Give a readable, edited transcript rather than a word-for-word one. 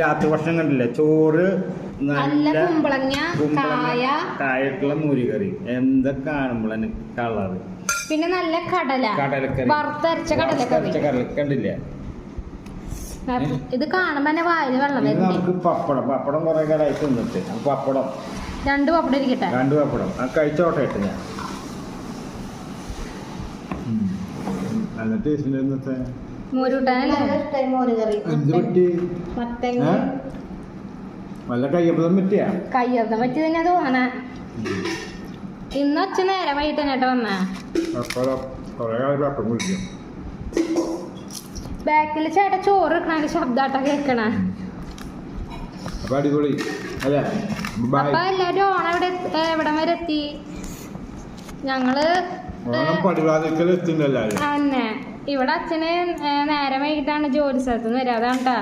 രാത്രി ഭക്ഷണം കണ്ടില്ല, ചോറ് നല്ല കുമ്പളങ്ങ കായിട്ടുള്ള മൂരികറി, എന്തൊക്കെ കാണുമ്പോൾ കളറ്. പിന്നെ നല്ല കടലക്കറി, വറുത്തരച്ച കടലക്കറി കണ്ടില്ല. ഇത് കാണുമ്പോ തന്നെ വായിൽ വെള്ളം വരും. നമുക്ക് പപ്പടം കുറെ കാലമായി തിന്നിട്ട്, പപ്പടം 2 പപ്പടം ഇരിക്കട്ടെ. 2 പപ്പടം കഴിച്ചോട്ടെ ഇട്ട് ഞാൻ. നല്ല ടേസ്റ്റ്. നല്ല കയ്യപ്പതം പറ്റിയ തന്നെ തോന്നണേ. ഇന്ന് ഒച്ച നേരം വൈകിട്ട് തന്നെ വന്നേ. ബാക്കില് ചേട്ടാ ചോറ് വെക്കണ ശബ്ദാട്ട കേക്കണേ. അടിപൊളി. അപ്പൊ എല്ലാരും ഓണം എവിടം വരെ എത്തി? ഞങ്ങള് തന്നെ ഇവിടെ അച്ഛന് നേരം വൈകിട്ടാണ് ജോലി സ്ഥലത്ത് നിന്ന് വരാതാണ്ടാ.